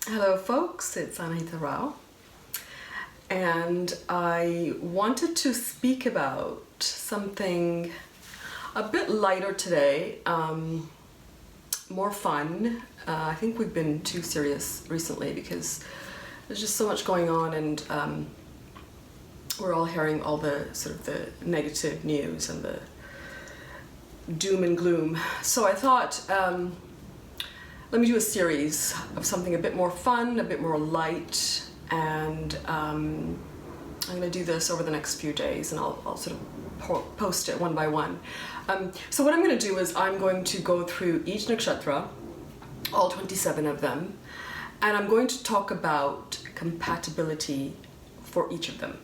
Hello folks, it's Anahita Rao, and I wanted to speak about something a bit lighter today, more fun. I think we've been too serious recently because there's just so much going on, and we're all hearing all the sort of the negative news and the doom and gloom. So I thought, let me do a series of something a bit more fun, a bit more light, and I'm going to do this over the next few days, and I'll sort of post it one by one. So what I'm going to do is I'm going to go through each nakshatra, all 27 of them, and I'm going to talk about compatibility for each of them.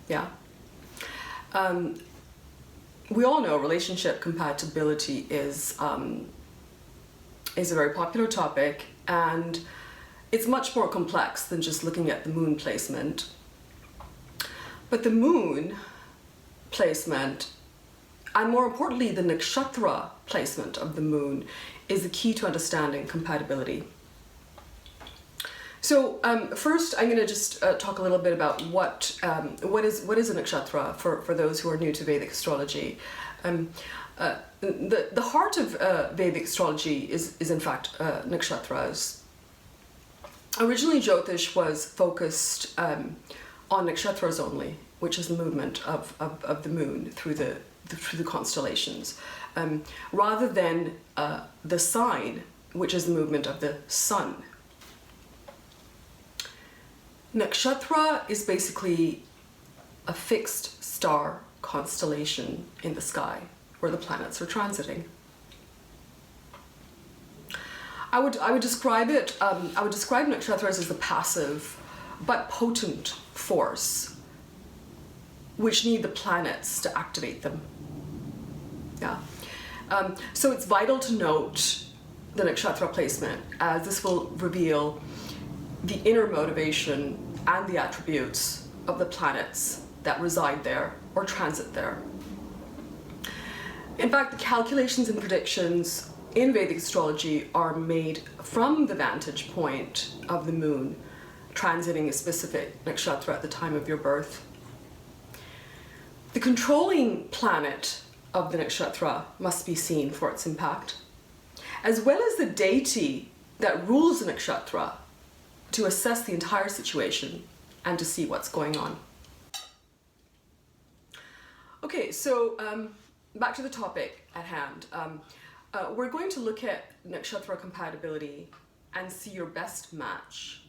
Yeah. We all know relationship compatibility is a very popular topic, and it's much more complex than just looking at the moon placement. But the moon placement, and more importantly the nakshatra placement of the moon, is the key to understanding compatibility. So first I'm going to just talk a little bit about what is a nakshatra for those who are new to Vedic astrology. The heart of Vedic astrology is in fact nakshatras. Originally Jyotish was focused on nakshatras only, which is the movement of the moon through the constellations, rather than the sign, which is the movement of the sun. Nakshatra is basically a fixed star constellation in the sky where the planets are transiting. I would describe it. I would describe nakshatras as a passive but potent force, which need the planets to activate them. Yeah. So it's vital to note the nakshatra placement, as this will reveal the inner motivation and the attributes of the planets that reside there or transit there. In fact, the calculations and predictions in Vedic astrology are made from the vantage point of the moon transiting a specific nakshatra at the time of your birth. The controlling planet of the nakshatra must be seen for its impact, as well as the deity that rules the nakshatra, to assess the entire situation and to see what's going on. Okay, so back to the topic at hand. We're going to look at nakshatra compatibility and see your best match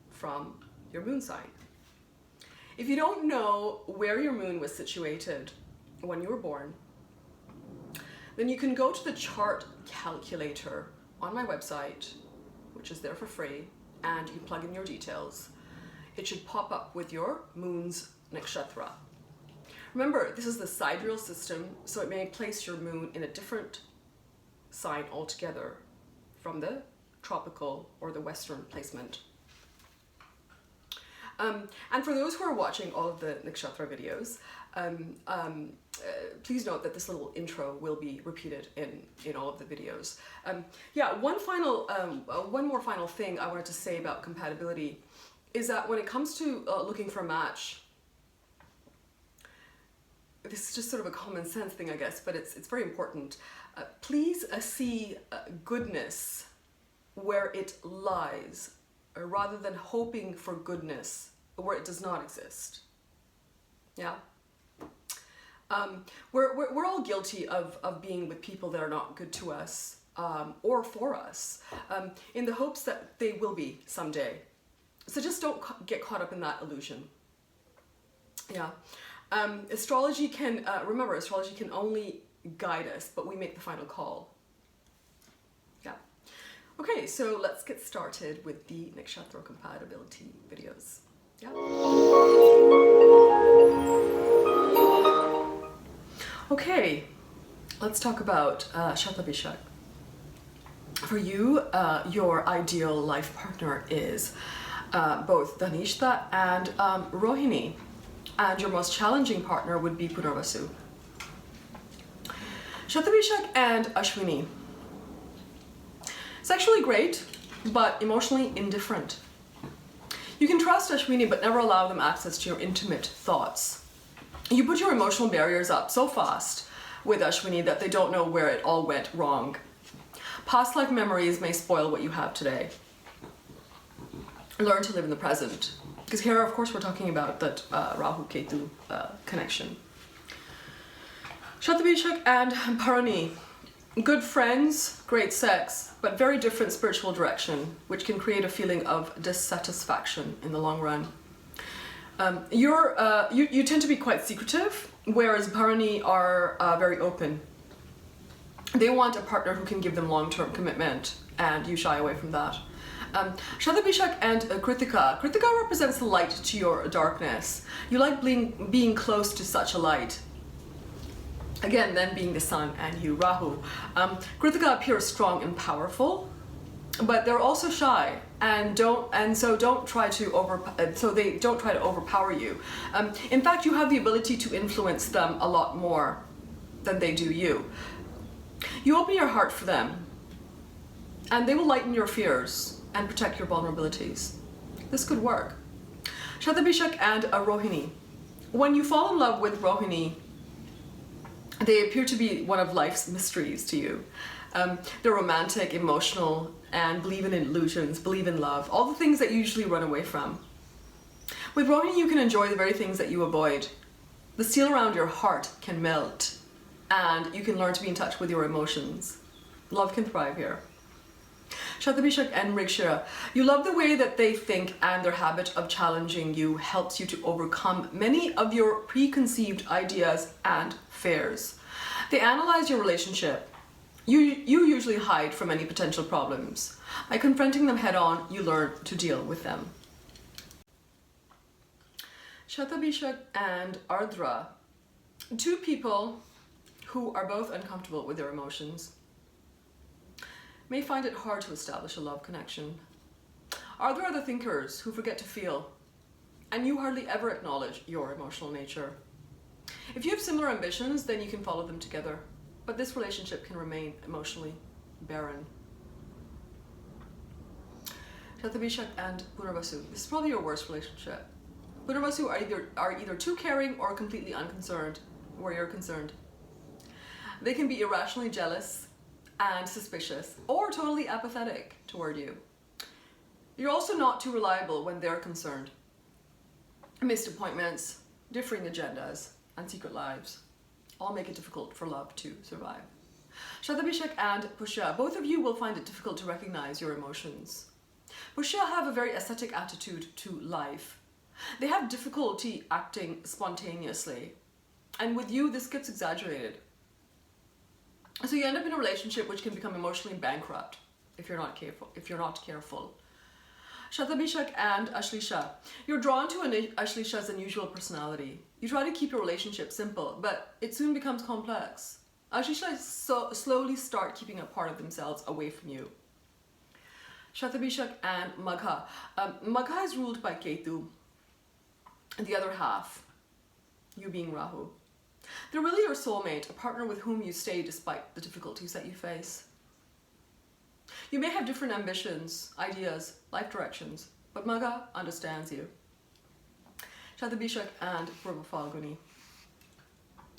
from your moon sign. If you don't know where your moon was situated when you were born, then you can go to the chart calculator on my website, which is there for free, and you plug in your details. It should pop up with your moon's nakshatra. Remember, this is the sidereal system, so it may place your moon in a different sign altogether from the tropical or the western placement. And for those who are watching all of the nakshatra videos, please note that this little intro will be repeated in all of the videos. Yeah, one more final thing I wanted to say about compatibility is that when it comes to looking for a match, this is just sort of a common sense thing, I guess, but it's very important. Please see goodness where it lies, rather than hoping for goodness where it does not exist. Yeah. We're all guilty of being with people that are not good to us or for us, in the hopes that they will be someday. So just don't get caught up in that illusion. Yeah. Astrology can, remember, astrology can only guide us, but we make the final call. Yeah. Okay, so let's get started with the nakshatra compatibility videos. Yeah. Okay, let's talk about Shatabhisha. For you, your ideal life partner is both Dhanishta and Rohini, and your most challenging partner would be Punarvasu. Shatabhishak and Ashwini. Sexually great, but emotionally indifferent. You can trust Ashwini, but never allow them access to your intimate thoughts. You put your emotional barriers up so fast with Ashwini that they don't know where it all went wrong. Past life memories may spoil what you have today. Learn to live in the present. Because here, of course, we're talking about that Rahu-Ketu connection. Shatabhishak and Bharani. Good friends, great sex, but very different spiritual direction, which can create a feeling of dissatisfaction in the long run. You tend to be quite secretive, whereas Bharani are very open. They want a partner who can give them long-term commitment, and you shy away from that. Shatabhishak and Krittika. Krittika represents the light to your darkness. You like being close to such a light. Again, them being the sun and you, Rahu. Krittika appears strong and powerful, but they're also shy and they don't try to overpower you. In fact, you have the ability to influence them a lot more than they do you. You open your heart for them, and they will lighten your fears and protect your vulnerabilities. This could work. Shatabhishak and Rohini. When you fall in love with Rohini, they appear to be one of life's mysteries to you. They're romantic, emotional, and believe in illusions, believe in love, all the things that you usually run away from. With Rohini, you can enjoy the very things that you avoid. The steel around your heart can melt, and you can learn to be in touch with your emotions. Love can thrive here. Shatabhishak and Mrigshira. You love the way that they think, and their habit of challenging you helps you to overcome many of your preconceived ideas and fears. They analyze your relationship. You usually hide from any potential problems. By confronting them head on, you learn to deal with them. Shatabhishak and Ardra. Two people who are both uncomfortable with their emotions may find it hard to establish a love connection. Ardra are the thinkers who forget to feel, and you hardly ever acknowledge your emotional nature. If you have similar ambitions, then you can follow them together, but this relationship can remain emotionally barren. Shatabhishak and Punarvasu. This is probably your worst relationship. Punarvasu are either too caring or completely unconcerned where you're concerned. They can be irrationally jealous and suspicious, or totally apathetic toward you. You're also not too reliable when they're concerned. Missed appointments, differing agendas, and secret lives all make it difficult for love to survive. Shatabhishak and Pushya. Both of you will find it difficult to recognize your emotions. Pushya have a very ascetic attitude to life. They have difficulty acting spontaneously, and with you this gets exaggerated. So you end up in a relationship which can become emotionally bankrupt if you're not careful. Shatabhishak and Ashlisha. You're drawn to Ashlisha's unusual personality. You try to keep your relationship simple, but it soon becomes complex. Ashlisha slowly start keeping a part of themselves away from you. Shatabhishak and Magha. Magha is ruled by Ketu, the other half, you being Rahu. They're really your soulmate, a partner with whom you stay despite the difficulties that you face. You may have different ambitions, ideas, life directions, but Magha understands you. Shatabhishak and P.Phalguni.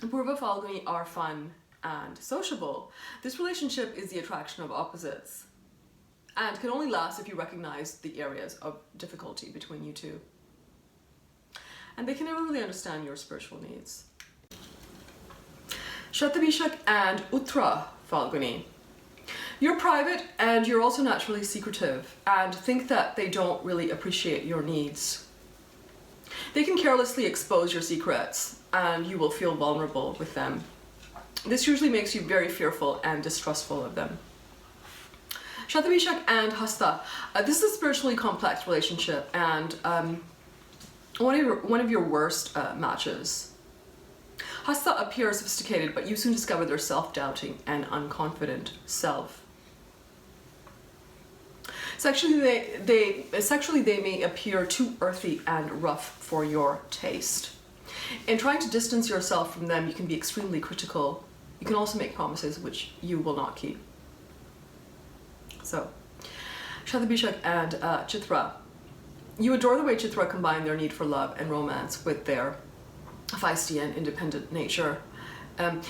P.Phalguni are fun and sociable. This relationship is the attraction of opposites and can only last if you recognize the areas of difficulty between you two. And they can never really understand your spiritual needs. Shatabhishak and Uttara-Vishakha. You're private and you're also naturally secretive and think that they don't really appreciate your needs. They can carelessly expose your secrets and you will feel vulnerable with them. This usually makes you very fearful and distrustful of them. Shatabhishak and Hasta. This is a spiritually complex relationship and one of your worst matches. Hasta appears sophisticated, but you soon discover their self-doubting and unconfident self. Sexually, they may appear too earthy and rough for your taste. In trying to distance yourself from them, you can be extremely critical. You can also make promises which you will not keep. So, Shatabhishak and Chitra. You adore the way Chitra combine their need for love and romance with their feisty and independent nature.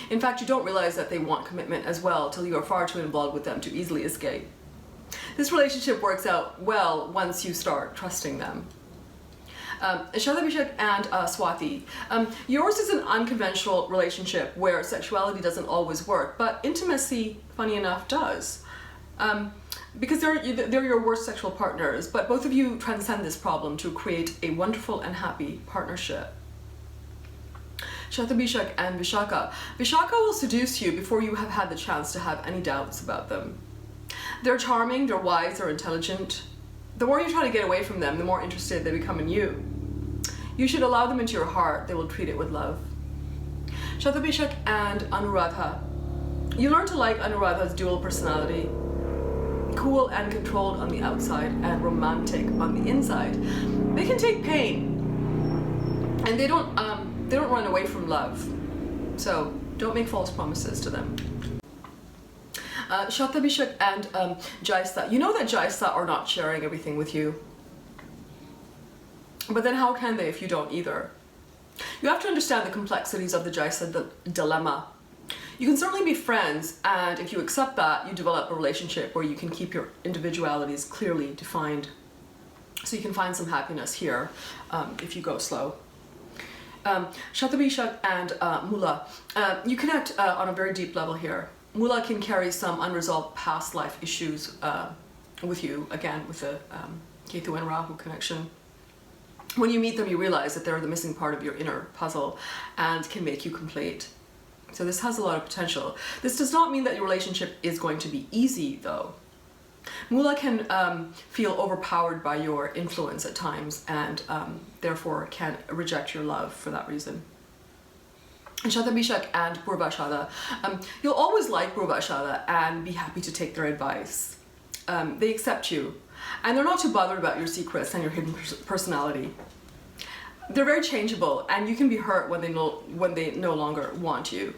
In fact, you don't realize that they want commitment as well till you are far too involved with them to easily escape. This relationship works out well once you start trusting them. Shatabhishak and Swati. Yours is an unconventional relationship where sexuality doesn't always work, but intimacy, funny enough, does. Because they're your worst sexual partners, but both of you transcend this problem to create a wonderful and happy partnership. Shatabhishak and Vishakha. Vishakha will seduce you before you have had the chance to have any doubts about them. They're charming, they're wise, they're intelligent. The more you try to get away from them, the more interested they become in you. You should allow them into your heart, they will treat it with love. Shatabhishak and Anuradha. You learn to like Anuradha's dual personality. Cool and controlled on the outside and romantic on the inside. They can take pain and they don't run away from love. So don't make false promises to them. Shatabhishak and Jyeshtha. You know that Jyeshtha are not sharing everything with you. But then how can they if you don't either? You have to understand the complexities of the Jyeshtha dilemma. You can certainly be friends, and if you accept that, you develop a relationship where you can keep your individualities clearly defined. So you can find some happiness here if you go slow. Shatabhishak and Mula. You connect on a very deep level here. Mula can carry some unresolved past life issues with you, again with the Ketu and Rahu connection. When you meet them, you realize that they're the missing part of your inner puzzle and can make you complete. So this has a lot of potential. This does not mean that your relationship is going to be easy, though. Mula can feel overpowered by your influence at times and therefore can reject your love for that reason. Shatabhishak and Purvashadha. You'll always like Purvashadha and be happy to take their advice. They accept you, and they're not too bothered about your secrets and your hidden personality. They're very changeable, and you can be hurt when they no longer want you.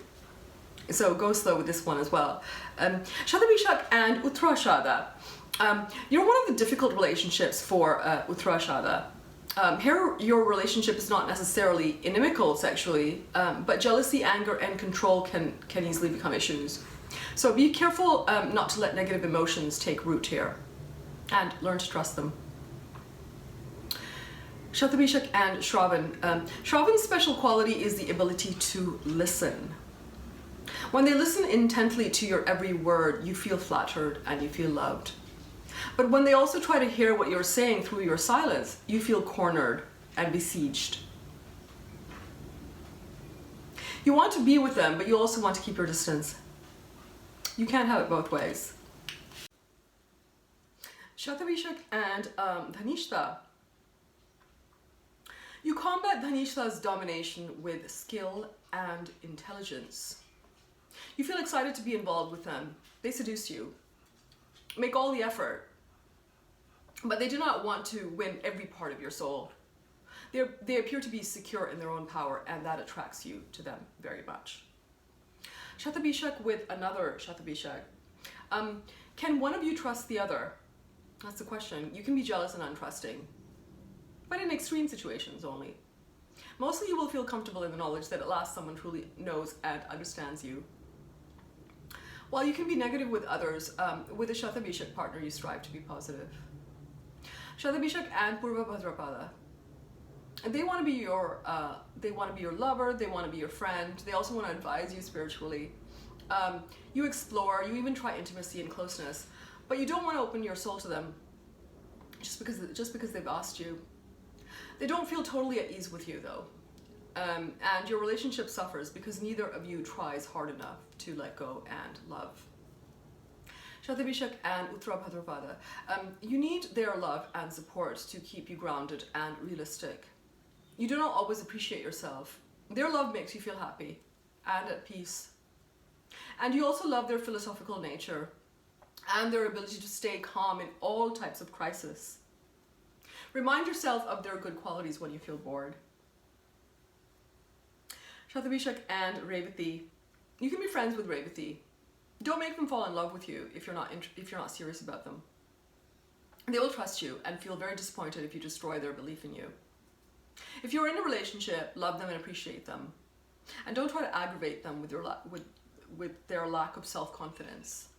So go slow with this one as well. Shatabhishak and Uttara-Vishakha. You're one of the difficult relationships for Uttara-Vishakha. Here, your relationship is not necessarily inimical sexually, but jealousy, anger, and control can easily become issues. So be careful not to let negative emotions take root here, and learn to trust them. Shatabhishak and Shravan. Shravan's special quality is the ability to listen. When they listen intently to your every word, you feel flattered and you feel loved. But when they also try to hear what you're saying through your silence, you feel cornered and besieged. You want to be with them, but you also want to keep your distance. You can't have it both ways. Shatabhishak and Dhanishta. You combat Dhanishta's domination with skill and intelligence. You feel excited to be involved with them. They seduce you. Make all the effort. But they do not want to win every part of your soul. They appear to be secure in their own power, and that attracts you to them very much. Shatabhishak with another Shatabhishak. Can one of you trust the other? That's the question. You can be jealous and untrusting, but in extreme situations only. Mostly you will feel comfortable in the knowledge that at last someone truly knows and understands you. While you can be negative with others, with a Shatabhishak partner you strive to be positive. Shatabhishak and Purva-Bhadrapada. They want to be your lover, they want to be your friend, they also want to advise you spiritually. You explore, you even try intimacy and closeness, but you don't want to open your soul to them just because they've asked you. They don't feel totally at ease with you though. And your relationship suffers because neither of you tries hard enough to let go and love. Shatabhishak and Uttara-Bhadrapada. You need their love and support to keep you grounded and realistic. You do not always appreciate yourself. Their love makes you feel happy and at peace. And you also love their philosophical nature and their ability to stay calm in all types of crisis. Remind yourself of their good qualities when you feel bored. Shatabhishak and Revati. You can be friends with Revati. Don't make them fall in love with you if you're not serious about them. They will trust you and feel very disappointed if you destroy their belief in you. If you're in a relationship, love them and appreciate them. And don't try to aggravate them with their lack of self-confidence.